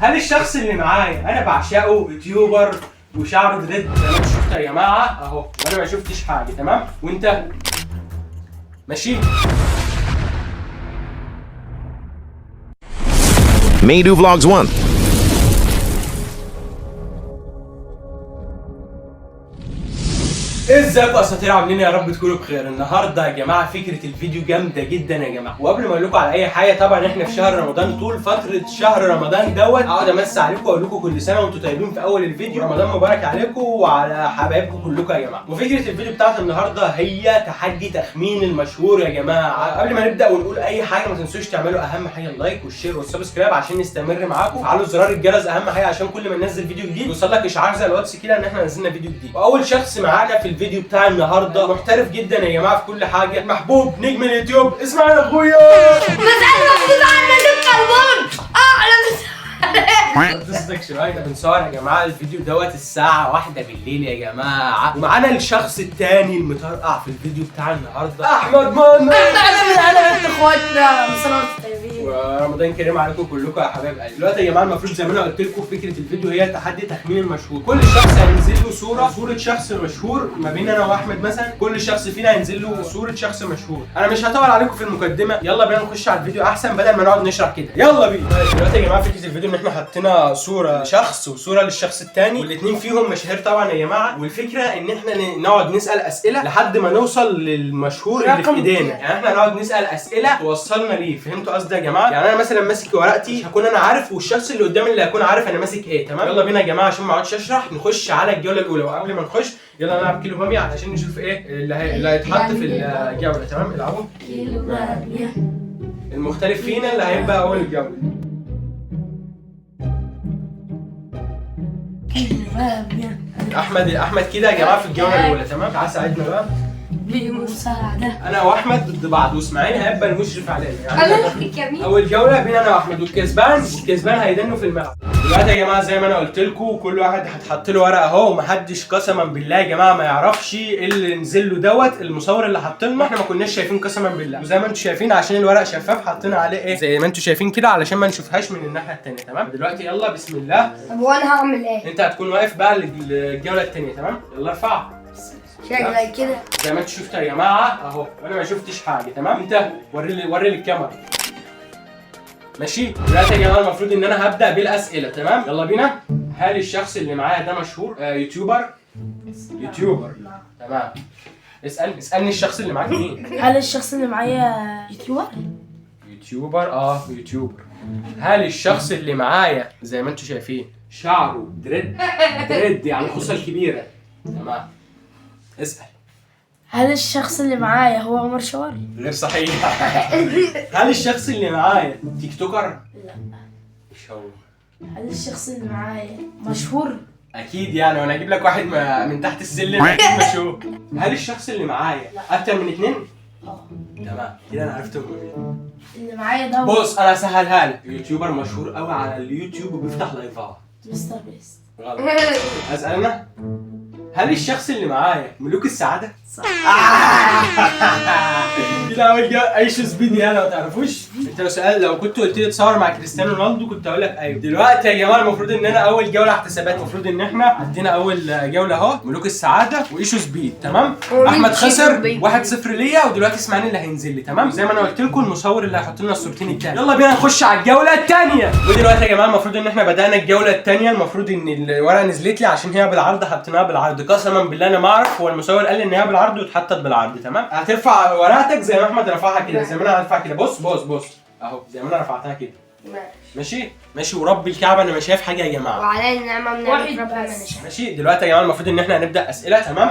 هل الشخص اللي معايا انا بعشقه يوتيوبر وشعره دريد زي ما انتوا شفتوا يا جماعه اهو، وانا ما شفتش حاجه تمام؟ وانت ماشي؟ Meidu Vlogs 1. ازيكم يا اساطير، عاملين يا رب تكونوا بخير. النهارده يا جماعه فكره الفيديو جامده جدا يا جماعه، وقبل ما اقول لكم على اي حاجه طبعا احنا في شهر رمضان، طول فتره شهر رمضان دوت اقعد امسي عليكم واقول لكم كل سنه وانتم طيبين في اول الفيديو، رمضان مبارك عليكم وعلى حبايبكم كلكم يا جماعه. وفكره الفيديو بتاعت النهارده هي تحدي تخمين المشهور يا جماعه. قبل ما نبدا ونقول اي حاجه ما تنسوش تعملوا اهم حاجه اللايك والشير والسبسكرايب عشان نستمر معاكم، وفعلوا زرار الجرس اهم حاجه عشان كل ما ننزل فيديو جديد يوصل لك اشعار زي الواتس كده ان احنا نزلنا فيديو جديد. واول شخص معانا في الفيديو بتاع النهارده محترف جدا يا جماعه في كل حاجه، محبوب نجم اليوتيوب، اسمع يا اخويا. مسألة مبسوطة عن نجم كربون أعلى ما تصدقش شويه، احنا بنصور يا جماعه الفيديو دوت الساعه 1 بالليل يا جماعه، ومعانا الشخص الثاني المطرقع في الفيديو بتاع النهارده احمد منى. أهلا بنت إخواتنا وصلاة طيبين ورمضان كريم عليكم كلكم يا حبايب قلبي. دلوقتي يا جماعه المفروض زي ما انا قلت لكم فكره الفيديو هي تحدي تخمين المشهور. كل شخص هينزل له صوره شخص مشهور ما بين انا واحمد مثلا، كل شخص فينا هينزل له صوره شخص مشهور. انا مش هطول عليكم في المقدمه، يلا بينا نخش على الفيديو احسن بدل ما نقعد نشرح كده، يلا بينا. دلوقتي يا جماعه فكره الفيديو ان احنا حطينا صوره لشخص وصوره للشخص الثاني، والاثنين فيهم مشاهير طبعا يا جماعه، والفكره ان احنا نقعد نسال اسئله لحد ما نوصل للمشهور اللي في ايدينا. يعني احنا نقعد نسال اسئله توصلنا ليه، فهمتوا قصدي يا جماعه؟ يعني انا مثلا ماسك ورقتي هكون انا عارف والشخص اللي قدامي اللي هيكون عارف انا ماسك ايه، تمام؟ يلا بينا يا جماعه عشان ما اقعدش اشرح، نخش على الجوله الاولى. وقبل ما نخش يلا نلعب كيلو باميه علشان نشوف ايه اللي هيتحط في الجوله، تمام؟ العبوا كيلو بامية. المختلف فينا اللي هيبقى اول الجوله. كيلو بامية. احمد كده يا جماعه في الجوله الاولى، تمام؟ تعال ساعدنا بقى. بمساعدة انا واحمد ضد بعض، واسماعيل هيبقى المشرف علينا. يعني أنا الكمين. اول جوله بين انا واحمد، والكسبان هيدنه في الملعب. دلوقتي يا جماعه زي ما انا قلت لكم كل واحد هتحط له ورقه اهو، ومحدش قسما بالله يا جماعه ما يعرفش ايه اللي نزل له دوت. المصور اللي حط لنا احنا ما كناش شايفين قسما بالله، وزي ما انتم شايفين عشان الورق شفاف حطينا عليه ايه زي ما انتم شايفين كده علشان ما نشوفهاش من الناحيه الثانيه، تمام؟ دلوقتي يلا بسم الله. طب وأنا هعمل إيه؟ انت هتكون واقف بقى للجوله الثانيه، تمام؟ يلا ارفع شكلك كده. زي ما انتوا شفتوا يا جماعه اهو، وانا ما شفتش حاجه، تمام؟ انت وري للكاميرا. ماشي؟ دلوقتي يا جماعه المفروض ان انا هبدا بالاسئله، تمام؟ يلا بينا. هل الشخص اللي معايا ده مشهور؟ يوتيوبر؟ تمام. اسالني الشخص اللي معاك مين؟ هل الشخص اللي معايا يوتيوبر؟ يوتيوبر. هل الشخص اللي معايا زي ما انتوا شايفين شعره دريد يعني الخصله الكبيره، تمام؟ اسال. هل الشخص اللي معايا هو عمر شوار؟ غير صحيح. هل الشخص اللي معايا تيك توكر؟ لا. مش هو. هل الشخص اللي معايا مشهور؟ اكيد يعني، وانا اجيب لك واحد من تحت السلم اكيد مشهور. هل الشخص اللي معايا اكتر من 2؟ تمام كده انا عرفت مين. اللي معايا ده بص انا هسهلها لك، يوتيوبر مشهور قوي على اليوتيوب وبيفتح لايفات. مستر بيست. غلط. اسال انا. هل الشخص اللي معايا ملوك السعاده؟ صح. كده اول جا عيش سبيدي انا ما تعرفوش. انت لو كنت قلت لي تصور مع كريستيانو رونالدو كنت هقول لك ايوه. دلوقتي يا جماعه المفروض ان انا اول جوله حسابات، المفروض ان احنا عندنا اول جوله اهو ملوك السعاده وايشو سبيد، تمام؟ احمد خسر 1-0 ليا، ودلوقتي اسمعني اللي هينزل لي، تمام؟ زي ما انا قلت لكم المصور اللي هيحط لنا الصورتين التاني. يلا بينا نخش على الجوله الثانيه. ودلوقتي يا جماعه المفروض ان احنا بدانا الجوله الثانيه، المفروض ان الورقه نزلت لي عشان هي بالعرض حطيناها بالعرض. قسما بالله انا ما اعرف، هو المصور قال لي ان هي بالعرض واتحطت بالعرض، تمام؟ هترفع ورقتك زي ما احمد رفعها كده، زي ما انا هرفع كده. بص اهو زي ما انا رفعتها كده. ماشي ورب الكعبه انا مش شايف حاجه يا جماعه. وعلى النعمة من ربنا نشاء. ماشي دلوقتي يا جماعه المفروض ان احنا هنبدا اسئله، تمام؟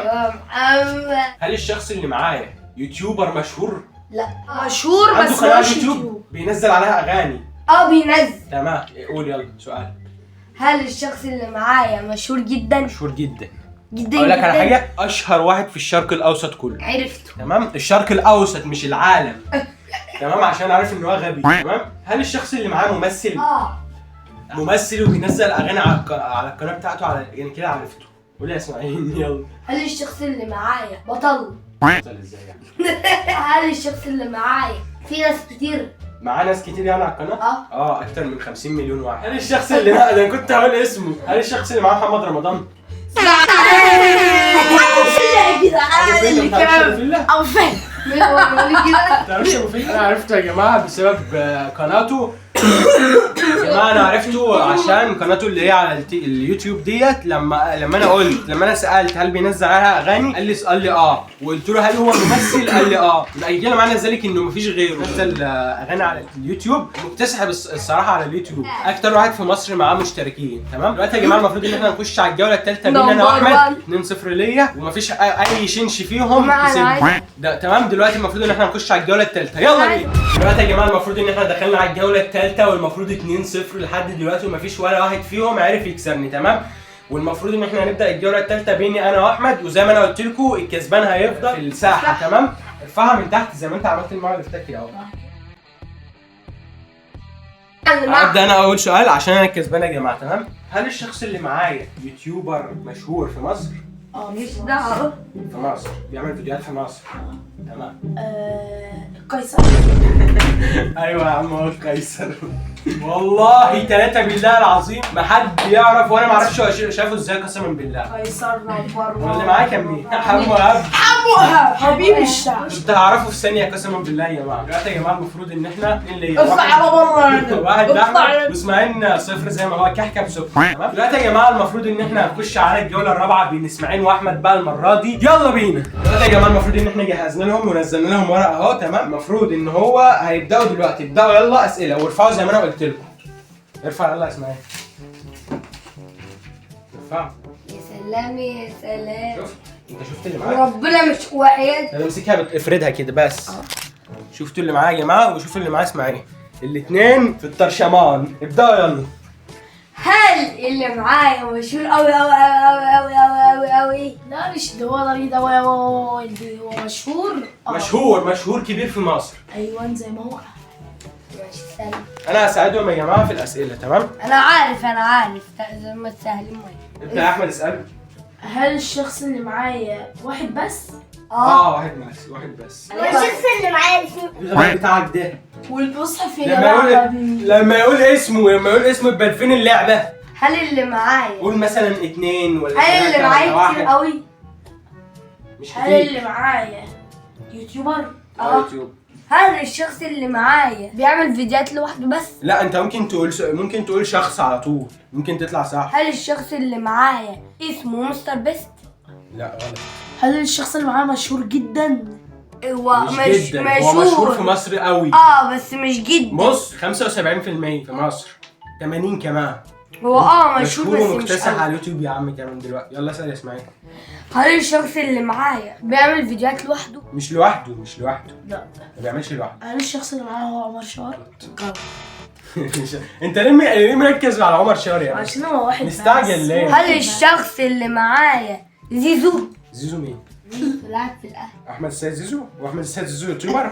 هل الشخص اللي معايا يوتيوبر مشهور؟ لا مشهور عنده بس قناه مش يوتيوب بينزل عليها اغاني؟ بينزل. تمام قول يلا سؤال. هل الشخص اللي معايا مشهور جدا؟ مشهور جدا. جدا اقول لك على جداً. حاجه، اشهر واحد في الشرق الاوسط كله. عرفته. تمام؟ الشرق الاوسط مش العالم. تمام عشان عارف ان هو غبي، تمام؟ هل الشخص اللي معاه ممثل؟ ممثل وبينزل اغاني على القناه بتاعته يعني كده عرفته. قول يا اسماعيل يلا. هل الشخص اللي معايا بطل؟ ازاي يعني؟ هل الشخص اللي معايا في ناس كتير معاه ناس كتير يعني على القناه؟ اه اكتر من 50 مليون واحد. هل الشخص اللي ده انا كنت هقول اسمه، هل الشخص اللي معاه محمد رمضان؟ ابو فهد تعرفش ابو فهد؟ انا عرفته يا جماعه بسبب قناته. يا جماعه انا عرفته عشان قناته اللي هي على اليوتيوب ديت. لما انا سالت هل بينزل عليها اغاني، قال لي اه، وقلت له هل هو ممثل، قال لي اه. يبقى يجي معنى ذلك انه مفيش غيره نزل اغاني على اليوتيوب. مكتسح الصراحه على اليوتيوب اكتر واحد في مصر معاه مشتركين. تمام دلوقتي يا جماعه المفروض ان احنا نخش على الجوله الثالثه بين انا واحمد. 2-0 ليا ومفيش اي شنش فيهم كسبنا. ده تمام. دلوقتي المفروض ان احنا نخش على الجوله الثالثه. يلا بينا. دلوقتي يا جماعه المفروض ان احنا دخلنا على الجوله الثالثه والمفروض 2-0 لحد دلوقتي ومفيش ولا واحد فيهم عرف يكسبني. تمام. والمفروض ان احنا هنبدا الجوله الثالثه بيني انا واحمد، وزي ما انا قلت لكم الكسبان هيفضل في الساحه. تمام. ارفعها من تحت زي ما انت عملت المره اللي فاتت اهو. ابدا انا اول سؤال عشان انا الكسبان يا جماعه. تمام. هل الشخص اللي معايا يوتيوبر مشهور في مصر؟ مش دعوه. في مصر بيعمل فيديوهات في مصر. تمام. قيصر. ايوه يا عم هو قيصر. والله 3 بالله العظيم ما حد يعرف، وانا ما اعرفش هو شافه ازاي قسما بالله. قيصر نمبر 1. واللي معايا كان مين؟ حمو وهاب. حمو وهاب حبيب الشعب. كنت هعرفه في ثانيه قسما بالله يا جماعه. دلوقتي يا جماعه المفروض ان احنا اللي اطلع على بره. واحد احمد واسماعيل 0 زي ما هو كحكه بصفر. تمام. دلوقتي يا جماعه المفروض ان احنا هنخش على الجوله الرابعه بين اسماعيل واحمد بقى المره دي. يلا بينا. دلوقتي يا جماعه المفروض ان احنا جهزنا لهم ونزلنا لهم ورقه اهو. تمام. المفروض ان هو هيبداوا دلوقتي. ابداوا يلا اسئله وارفعوا زي ما انا قلت لكم. ارفع يلا يا اسماعيل. ارفع. يا سلام يا سلام. شفت اللي معاك؟ ربنا مش واحد. انا امسكها افردها كده بس. شفتوا اللي معايا يا جماعه وشوفوا اللي معايا اسماعيل. الاثنين في الطرشمان. ابداوا يلا. هل اللي معايا مشهور أوي أوي أوي أوي أوي أوي أوي؟ لا مش دوالري ده هو مشهور. مشهور كبير في مصر. ايوه زي ما هو. ماشي سلام. انا هساعدهم يا جماعه في الاسئله. تمام. أنا عارف زي ما تسهل مي. ابدا يا احمد اسال. هل الشخص اللي معايا واحد بس؟ واحد بس. الشخص اللي معايا اسمه الغباء بتاعك ده. والمصحف لما يقول اسمه يبقى فين اللعبه؟ هل اللي معايا قول مثلا 2 ولا 3 هل اللي معايا كتير قوي؟ مش هل كتير. اللي معايا يوتيوبر؟ يوتيوب. هل الشخص اللي معايا بيعمل فيديوهات لوحده بس؟ لا انت ممكن تقول شخص على طول. ممكن تطلع صح. هل الشخص اللي معايا اسمه مستر بيست؟ لا غلط. هل الشخص اللي معايا مشهور جدا؟ هو مش جدا. هو مشهور في مصر قوي. بس مش جدا. بص 75% في مصر. 80 كمان. هو مشهور بس مش ومكتسح قوي. على اليوتيوب يا عم كمان دلوقتي. يلا اسال يا اسماعيل. هل الشخص اللي معايا بيعمل فيديوهات لوحده؟ مش لوحده. لا. ما بيعملش لوحده. هل الشخص اللي معايا هو عمر شوار؟ انت ليه مركز على عمر شوار يا عشان هو واحد مستعجل ليه؟ هل الشخص اللي معايا زيزو؟ زيزو مين؟ لعب في الاهلي. احمد السيد زيزو. واحمد السيد زيزو يوتيوبر.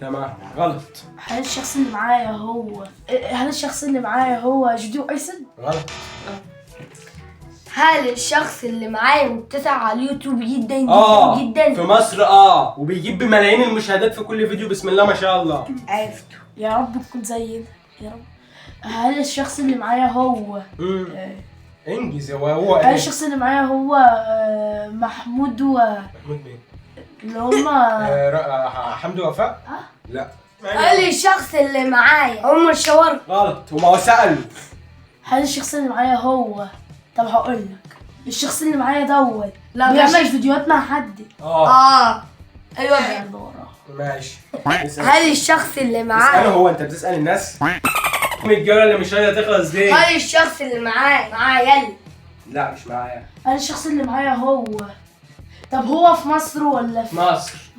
تمام. غلط. هل الشخص اللي معايا هو جدو ايسن؟ غلط. هل الشخص اللي معايا متسع على اليوتيوب جدا جدا في مصر وبيجيب بملايين المشاهدات في كل فيديو. بسم الله ما شاء الله. عرفته. يا رب تكون زينا يا رب. هل الشخص اللي معايا هو انجز. هو هل الشخص اللي معايا هو محمود محمود مين؟ اللي هما حمدي وفاء؟ لا. هل الشخص اللي معايا عمر شوار؟ غلط. وما هو سأل. هل الشخص اللي معايا هو طب هقول لك الشخص اللي معايا دوت لا بيعمل فيديوهات مع حد ايوه يعني وراه. ماشي. هل الشخص اللي اسأله معايا هو. انت بتسأل الناس؟ الجولة اللي مش راضية تخلص دي. هل الشخص اللي معايا لا مش معايا. هل الشخص اللي معايا هو طب هو في مصر ولا في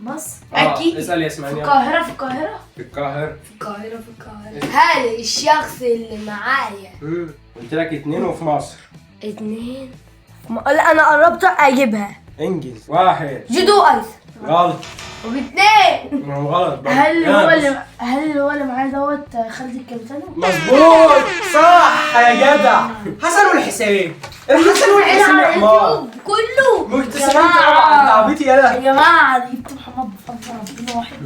مصر. اكيد اسأل يا في اسماعيل. القاهرة في القاهرة. هل الشخص اللي معايا قلت لك 2 وفي مصر. 2 لا انا قربت اجيبها. انجز. 1. جدو ايسن. غلط. و2 ما هو غلط بقى. هل هو اللي معايا دوت خالد الكابتن؟ مظبوط. صح يا جدع. حسن والحسين. الحسين على يا حمار. اليوتيوب كله. مكتسبين طبعا. انت عبيط يالا. يا جماعة جبت محمد بفضل ربنا واحد.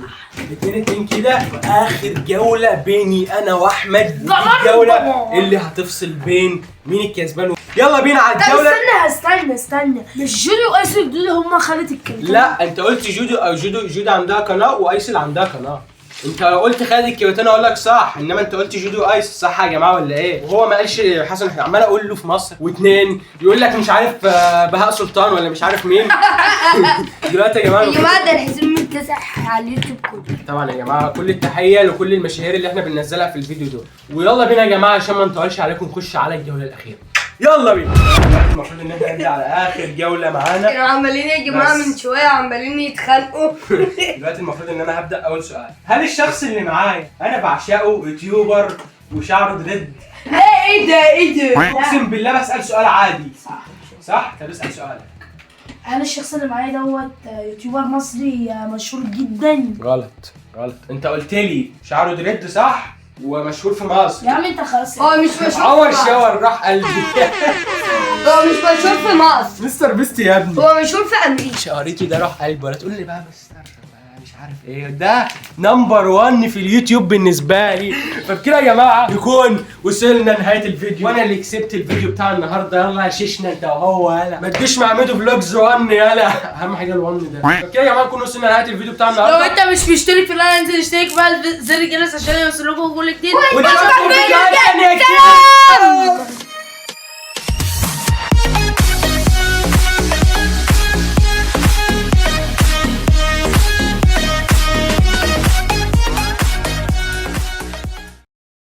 2-2 كده، واخر جوله بيني انا واحمد. دي الجوله اللي هتفصل بين مين الكسبان. يلا بينا على طب الجوله. استنى مش جودي وايسل دول هما خالة الكرتون؟ لا انت قلت جودو او جودو عندها قناه وايسل عندها قناه. انت لو قلت خالد الكباتين اقول لك صح، انما انت قلت جودو وايسل صح يا جماعه ولا ايه؟ وهو ما قالش حسن. احنا عمال اقول له في مصر واثنين يقول لك مش عارف بهاء سلطان ولا مش عارف مين. دلوقتي يا جماعه يا جماعه ده الحزام متسح على اليوتيوب كله. طبعا يا جماعه كل التحيه لكل المشاهير اللي احنا بننزلها في الفيديو دول. ويلا بينا يا جماعه عشان ما نطولش عليكم نخش على الجوله الاخيره. يلا بينا. المفروض ان احنا نبدا على اخر جوله معانا. كانوا عمالين يا جماعه بس. من شويه عمالين يتخانقوا. دلوقتي المفروض ان انا هبدا اول سؤال. هل الشخص اللي معايا انا بعشقه يوتيوبر وشعره دريد؟ ايه ده؟ اقسم بالله بسال سؤال عادي. صح؟ طب اسال سؤالك. هل الشخص اللي معايا دوت يوتيوبر مصري مشهور جدا؟ غلط. انت قلت لي شعره دريد صح ومشهور في مصر. يا عم انت خلاص. هو مش مشهور عمر في مصر. شاور راح قلبي. هو مش مشهور في مصر. مستر بيست يا ابني. هو مشهور في امريكا. شعريتي ده راح قلبي ولا تقول لي بقى مستر مش عارف ايه. ده نمبر 1 في اليوتيوب بالنسبه لي. فبكده يا جماعه يكون وصلنا نهايه الفيديو وانا اللي كسبت الفيديو بتاع النهارده. يلا شيشنا انت وهو. يلا ما تجيش مع ميدو فلوجز 1. يلا اهم حاجه ال1 ده. فبكده يا جماعه نكون وصلنا نهايه الفيديو بتاع النهارده. لو انت مش مشترك في القناه انزل اشترك في زر الجرس عشان يوصلكوا كل جديد. وتشوفوا فيديوهات تانية كتير.